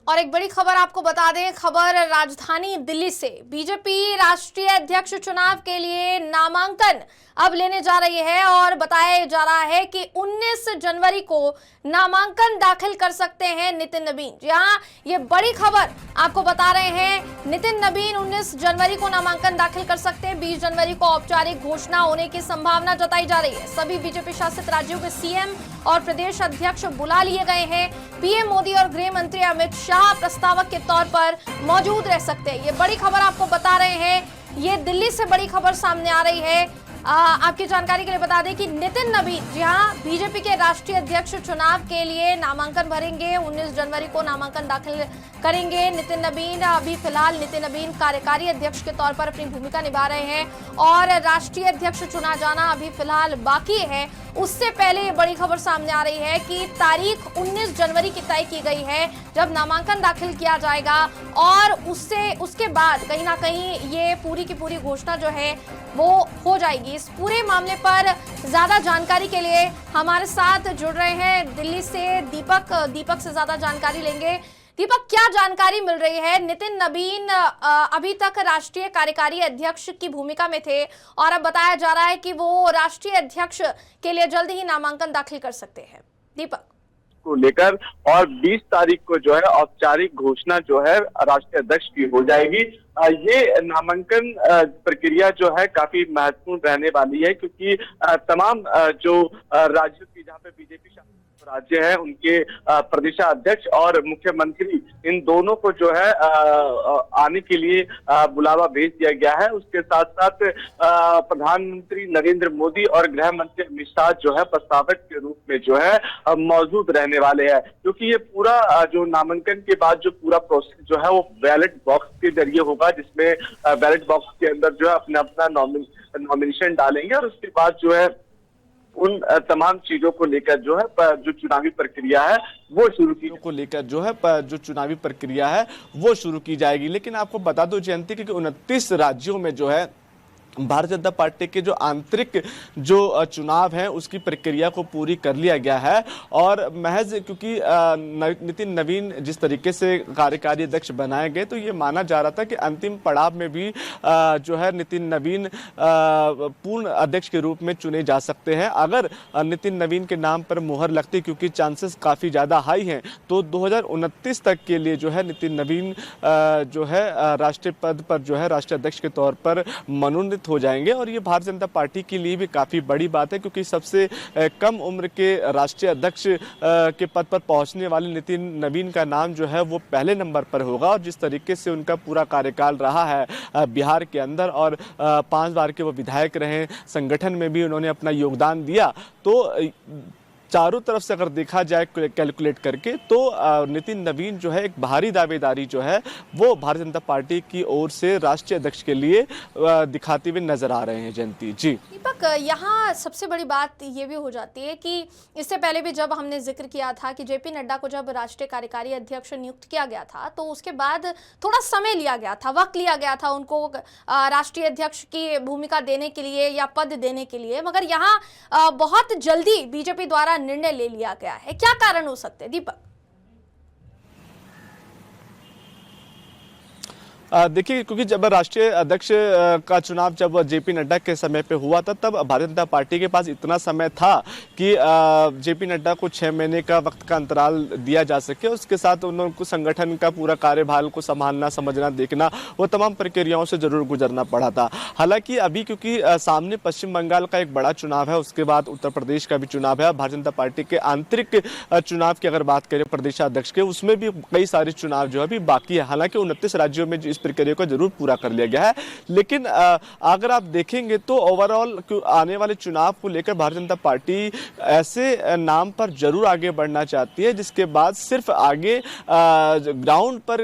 और एक बड़ी खबर आपको बता दें, खबर राजधानी दिल्ली से। बीजेपी राष्ट्रीय अध्यक्ष चुनाव के लिए नामांकन अब लेने जा रही है और बताया जा रहा है कि 19 जनवरी को नामांकन दाखिल कर सकते हैं नितिन नबीन। जी हाँ, ये बड़ी खबर आपको बता रहे हैं। नितिन नबीन 19 जनवरी को नामांकन दाखिल कर सकते हैं। 20 जनवरी को औपचारिक घोषणा होने की संभावना जताई जा रही है। सभी बीजेपी शासित राज्यों के सीएम और प्रदेश अध्यक्ष बुला लिए गए हैं। पीएम मोदी और गृह मंत्री अमित शाह प्रस्तावक के तौर पर मौजूद रह सकते हैं। ये बड़ी खबर आपको बता रहे हैं। ये दिल्ली से बड़ी खबर सामने आ रही है। आपकी जानकारी के लिए बता दें कि नितिन नबीन, जी हाँ, बीजेपी के राष्ट्रीय अध्यक्ष चुनाव के लिए नामांकन भरेंगे। 19 जनवरी को नामांकन दाखिल करेंगे नितिन नबीन। अभी फिलहाल नितिन नबीन कार्यकारी अध्यक्ष के तौर पर अपनी भूमिका निभा रहे हैं और राष्ट्रीय अध्यक्ष चुना जाना अभी फिलहाल बाकी है। उससे पहले ये बड़ी खबर सामने आ रही है कि तारीख 19 जनवरी की तय की गई है जब नामांकन दाखिल किया जाएगा और उसके बाद कहीं ना कहीं ये पूरी की पूरी घोषणा जो है वो हो जाएगी। इस पूरे मामले पर ज्यादा जानकारी के लिए हमारे साथ जुड़ रहे हैं दिल्ली से दीपक से ज्यादा जानकारी लेंगे। दीपक, क्या जानकारी मिल रही है? नितिन नबीन अभी तक राष्ट्रीय कार्यकारी अध्यक्ष की भूमिका में थे और अब बताया जा रहा है कि वो राष्ट्रीय अध्यक्ष के लिए जल्द ही नामांकन दाखिल कर सकते हैं। दीपक को लेकर और 20 तारीख को जो है औपचारिक घोषणा जो है राष्ट्रीय अध्यक्ष की हो जाएगी। ये नामांकन प्रक्रिया जो है काफी महत्वपूर्ण रहने वाली है, क्योंकि तमाम जो राज्यों की जहाँ पे बीजेपी राज्य है उनके प्रदेशाध्यक्ष और मुख्यमंत्री, इन दोनों को जो है आने के लिए बुलावा भेज दिया गया है। उसके साथ साथ प्रधानमंत्री नरेंद्र मोदी और गृह मंत्री अमित शाह जो है प्रस्तावक के रूप में जो है मौजूद रहने वाले हैं, क्योंकि ये पूरा जो नामांकन के बाद जो पूरा प्रोसेस जो है वो बैलेट बॉक्स के जरिए होगा, जिसमें बैलेट बॉक्स के अंदर जो है अपना नॉमिनेशन डालेंगे और उसके बाद जो है उन तमाम चीजों को लेकर जो है जो चुनावी प्रक्रिया है वो शुरू की जाएगी। लेकिन आपको बता दो जयंती कि 29 राज्यों में जो है भारतीय जनता पार्टी के जो आंतरिक जो चुनाव है उसकी प्रक्रिया को पूरी कर लिया गया है और महज क्योंकि नितिन नवीन जिस तरीके से कार्यकारी अध्यक्ष बनाए गए तो ये माना जा रहा था कि अंतिम पड़ाव में भी जो है नितिन नवीन पूर्ण अध्यक्ष के रूप में चुने जा सकते हैं। अगर नितिन नवीन के नाम पर मुहर लगती, क्योंकि चांसेस काफ़ी ज़्यादा हाई हैं, तो 2029 तक के लिए जो है नितिन नवीन जो है राष्ट्रीय पद पर जो है राष्ट्रीय अध्यक्ष के तौर पर मनोनीत हो जाएंगे। और ये भारतीय जनता पार्टी के लिए भी काफ़ी बड़ी बात है, क्योंकि सबसे कम उम्र के राष्ट्रीय अध्यक्ष के पद पर पहुंचने वाले नितिन नवीन का नाम जो है वो पहले नंबर पर होगा। और जिस तरीके से उनका पूरा कार्यकाल रहा है बिहार के अंदर और 5 बार के वो विधायक रहे, संगठन में भी उन्होंने अपना योगदान दिया, तो चारों तरफ से अगर देखा जाए कैलकुलेट करके तो नितिन नवीन जो है एक भारी दावेदारी जो है वो भारतीय जनता पार्टी की ओर से राष्ट्रीय अध्यक्ष के लिए दिखाते हुए नजर आ रहे हैं। जयंती जी। दीपक, यहाँ सबसे बड़ी बात ये भी हो जाती है कि इससे पहले भी जब हमने जिक्र किया था कि जेपी नड्डा को जब राष्ट्रीय कार्यकारी अध्यक्ष नियुक्त किया गया था तो उसके बाद थोड़ा समय लिया गया था, वक्त लिया गया था उनको राष्ट्रीय अध्यक्ष की भूमिका देने के लिए या पद देने के लिए, मगर यहाँ बहुत जल्दी बीजेपी द्वारा निर्णय ले लिया गया है। क्या कारण हो सकते हैं दीपक? देखिए, क्योंकि जब राष्ट्रीय अध्यक्ष का चुनाव जब जेपी नड्डा के समय पे हुआ था तब भारतीय जनता पार्टी के पास इतना समय था कि जेपी नड्डा को 6 महीने का वक्त का अंतराल दिया जा सके। उसके साथ उनको संगठन का पूरा कार्यभार को संभालना, समझना, देखना, वो तमाम प्रक्रियाओं से जरूर गुजरना पड़ा था। हालांकि अभी क्योंकि सामने पश्चिम बंगाल का एक बड़ा चुनाव है, उसके बाद उत्तर प्रदेश का भी चुनाव है, भारतीय जनता पार्टी के आंतरिक चुनाव की अगर बात करें प्रदेशाध्यक्ष के, उसमें भी कई सारे चुनाव जो है अभी बाकी है। हालांकि 29 राज्यों में प्रक्रिया को जरूर पूरा कर लिया गया है, लेकिन अगर आप देखेंगे तो ओवरऑल आने वाले चुनाव को लेकर भारतीय जनता पार्टी ऐसे नाम पर जरूर आगे बढ़ना चाहती है जिसके बाद सिर्फ आगे ग्राउंड पर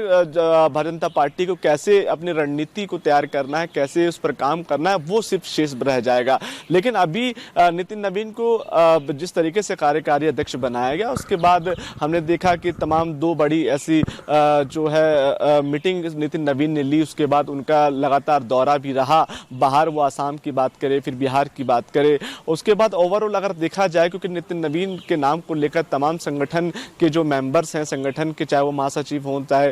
भारतीय जनता पार्टी को कैसे अपनी रणनीति को तैयार करना है, कैसे उस पर काम करना है, वो सिर्फ शेष रह जाएगा। लेकिन अभी नितिन नवीन को जिस तरीके से कार्यकारी अध्यक्ष बनाया गया उसके बाद हमने देखा कि तमाम 2 बड़ी ऐसी जो है मीटिंग नितिन नवीन नवीन ने ली, उसके बाद उनका लगातार दौरा भी रहा बाहर, वो आसाम की बात करें, फिर बिहार की बात करें। उसके बाद ओवरऑल अगर देखा जाए, क्योंकि नितिन नवीन के नाम को लेकर तमाम संगठन के जो मेंबर्स हैं संगठन के, चाहे वो महासचिव हों, चाहे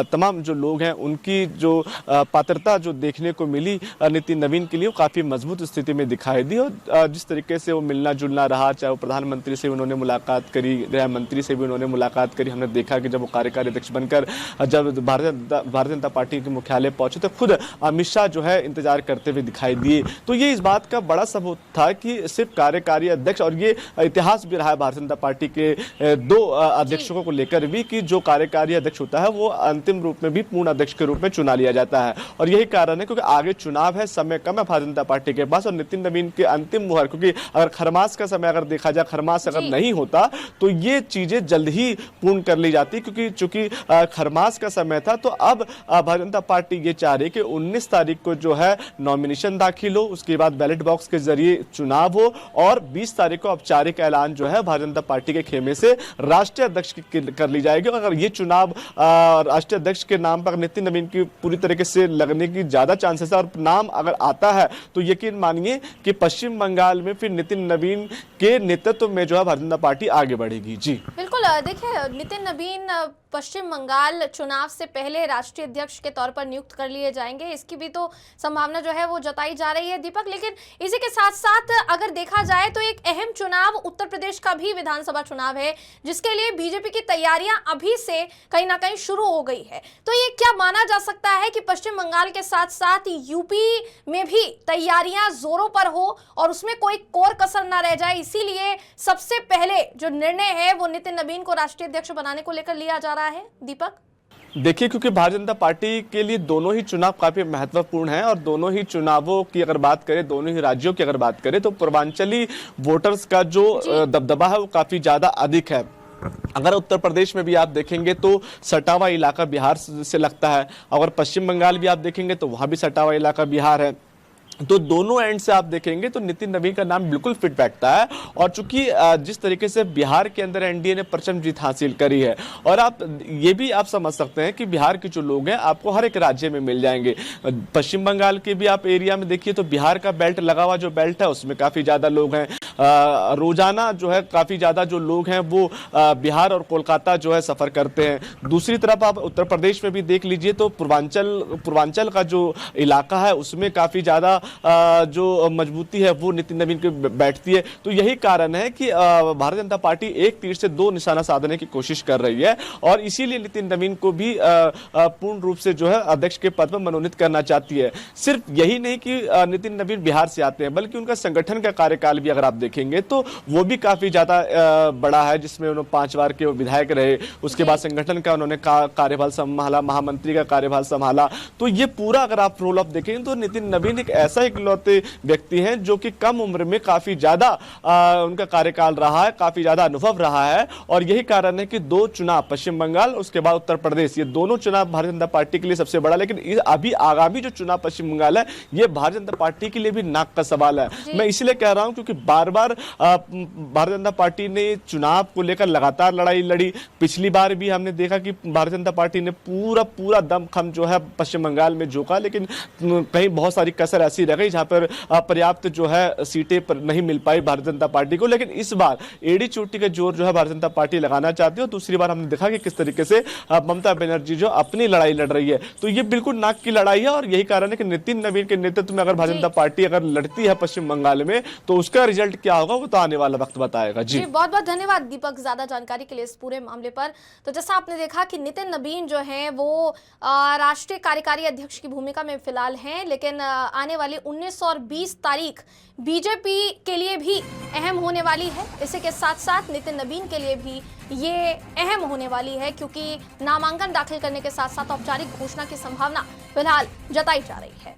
तमाम जो लोग हैं, उनकी जो पात्रता जो देखने को मिली नितिन नवीन के लिए, वो काफ़ी मजबूत स्थिति में दिखाई दी। और जिस तरीके से वो मिलना जुलना रहा, चाहे वो प्रधानमंत्री से उन्होंने मुलाकात करी, गृह मंत्री से भी उन्होंने मुलाकात करी, हमने देखा कि जब वो कार्यकारी अध्यक्ष बनकर जब भारतीय जनता पार्टी के मुख्यालय पहुंचे तो खुद अमित शाह जो है इंतजार करते हुए दिखाई दिए। तो ये इस बात का बड़ा सबूत था कि सिर्फ कार्यकारी अध्यक्ष, और ये इतिहास भी रहा है भारतीय जनता पार्टी के दो अध्यक्षों को लेकर भी, कि जो कार्यकारी अध्यक्ष होता है वो अंतिम रूप में भी पूर्ण अध्यक्ष के रूप में चुना लिया जाता है। और यही कारण है क्योंकि आगे चुनाव है, समय कम है भारतीय जनता पार्टी के पास, और नितिन नवीन के अंतिम मुहर, क्योंकि अगर खरमास का समय अगर देखा जाए, खरमास अगर नहीं होता तो ये चीजें जल्द ही पूर्ण कर ली जाती, क्योंकि चूंकि खरमास का समय था। तो अब भारतीय जनता पार्टी ये चाह रही है कि 19 तारीख को जो है नॉमिनेशन दाखिल हो, उसके बाद बैलेट बॉक्स के जरिए चुनाव हो, और 20 तारीख को औपचारिक ऐलान जो है भारतीय जनता पार्टी के खेमे से राष्ट्रीय अध्यक्ष की कर ली जाएगी। अगर ये चुनाव राष्ट्रीय अध्यक्ष के नाम पर नितिन नवीन की पूरी तरीके से लगने की ज्यादा चांसेस है, और नाम अगर आता है तो यकीन मानिए कि पश्चिम बंगाल में फिर नितिन नवीन के नेतृत्व में जो है भारतीय जनता पार्टी आगे बढ़ेगी। जी बिल्कुल, देखिए नितिन नवीन पश्चिम बंगाल चुनाव से पहले राष्ट्रीय अध्यक्ष के तौर पर नियुक्त कर लिए जाएंगे, इसकी भी तो संभावना जो है वो जताई जा रही है दीपक। लेकिन इसी के साथ साथ अगर देखा जाए तो एक अहम चुनाव उत्तर प्रदेश का भी विधानसभा चुनाव है, जिसके लिए बीजेपी की तैयारियां अभी से कहीं ना कहीं शुरू हो गई है। तो ये क्या माना जा सकता है कि पश्चिम बंगाल के साथ साथ यूपी में भी तैयारियां जोरों पर हो और उसमें कोई कोर कसर ना रह जाए, इसीलिए सबसे पहले जो निर्णय है वो नितिन नवीन को राष्ट्रीय अध्यक्ष बनाने को लेकर लिया जा रहा है दीपक? देखिए, क्योंकि भारतीय जनता पार्टी के लिए दोनों ही चुनाव काफी महत्वपूर्ण हैं, और दोनों ही चुनावों की अगर बात करें, दोनों ही राज्यों की अगर बात करें, तो पूर्वांचली वोटर्स का जो दबदबा है वो काफी ज्यादा अधिक है। अगर उत्तर प्रदेश में भी आप देखेंगे तो सटा हुआ इलाका बिहार से लगता है, अगर पश्चिम बंगाल भी आप देखेंगे तो वहां भी सटा हुआ इलाका बिहार है। तो दोनों एंड से आप देखेंगे तो नितिन नवीन का नाम बिल्कुल फिट बैठता है। और चूंकि जिस तरीके से बिहार के अंदर एनडीए ने प्रचंड जीत हासिल करी है, और आप ये भी आप समझ सकते हैं कि बिहार के जो लोग हैं आपको हर एक राज्य में मिल जाएंगे। पश्चिम बंगाल के भी आप एरिया में देखिए तो बिहार का बेल्ट लगा हुआ जो बेल्ट है उसमें काफी ज्यादा लोग हैं। रोजाना जो है काफी ज्यादा जो लोग हैं वो बिहार और कोलकाता जो है सफर करते हैं। दूसरी तरफ आप उत्तर प्रदेश में भी देख लीजिए तो पूर्वांचल का जो इलाका है उसमें काफी ज्यादा जो मजबूती है वो नितिन नवीन की बैठती है। तो यही कारण है कि भारतीय जनता पार्टी एक तीर से दो निशाना साधने की कोशिश कर रही है, और इसीलिए नितिन नवीन को भी पूर्ण रूप से जो है अध्यक्ष के पद पर मनोनीत करना चाहती है। सिर्फ यही नहीं कि नितिन नवीन बिहार से आते हैं, बल्कि उनका संगठन का कार्यकाल भी अगर आप देखेंगे तो वो भी काफी ज्यादा बड़ा है, जिसमें उन्होंने 5 बार के विधायक रहे, उसके बाद संगठन का उन्होंने कार्यभार संभाला, महामंत्री का कार्यभार संभाला। तो ये पूरा अगर आप रोल ऑफ देखेंगे तो नितिन नवीन एक ऐसा इकलौते व्यक्ति हैं जो कि कम उम्र में काफी ज्यादा उनका कार्यकाल रहा है, काफी ज्यादा अनुभव रहा है। और यही कारण है कि 2 चुनाव पश्चिम बंगाल उसके बाद उत्तर प्रदेश, ये दोनों चुनाव भारतीय जनता पार्टी के लिए सबसे बड़ा। लेकिन अभी आगामी जो चुनाव पश्चिम बंगाल है ये भारतीय जनता पार्टी के लिए भी नाक का सवाल है। मैं इसलिए कह रहा हूं क्योंकि बार बार भारतीय जनता पार्टी ने चुनाव को लेकर लगातार लड़ाई लड़ी। पिछली बार भी हमने देखा कि भारतीय जनता पार्टी ने पूरा दमखम जो है पश्चिम बंगाल में झोंका, लेकिन कहीं बहुत सारी कसर ऐसी रह गई जहां पर पर्याप्त जो है सीटें पर नहीं मिल पाई भारतीय जनता पार्टी को। लेकिन इस बार एड़ी चोटी का जोर जो है भारतीय जनता पार्टी लगाना चाहती है। और दूसरी बार हमने देखा कि किस तरीके से ममता बनर्जी जो अपनी लड़ाई लड़ रही है, तो ये बिल्कुल नाक की लड़ाई है। और यही कारण है कि नितिन नवीन के नेतृत्व में अगर भारतीय जनता पार्टी अगर लड़ती है पश्चिम बंगाल में तो उसका रिजल्ट क्या होगा वो तो आने वाला वक्त बताएगा। जी बहुत बहुत धन्यवाद दीपक ज्यादा जानकारी के लिए इस पूरे मामले पर। तो जैसा आपने देखा कि नितिन नवीन जो है वो राष्ट्रीय कार्यकारी अध्यक्ष की भूमिका में फिलहाल हैं, लेकिन आने वाली 19 और 20 तारीख बीजेपी के लिए भी अहम होने वाली है। इसी के साथ साथ नितिन नवीन के लिए भी ये अहम होने वाली है, क्योंकि नामांकन दाखिल करने के साथ साथ औपचारिक घोषणा की संभावना फिलहाल जताई जा रही है।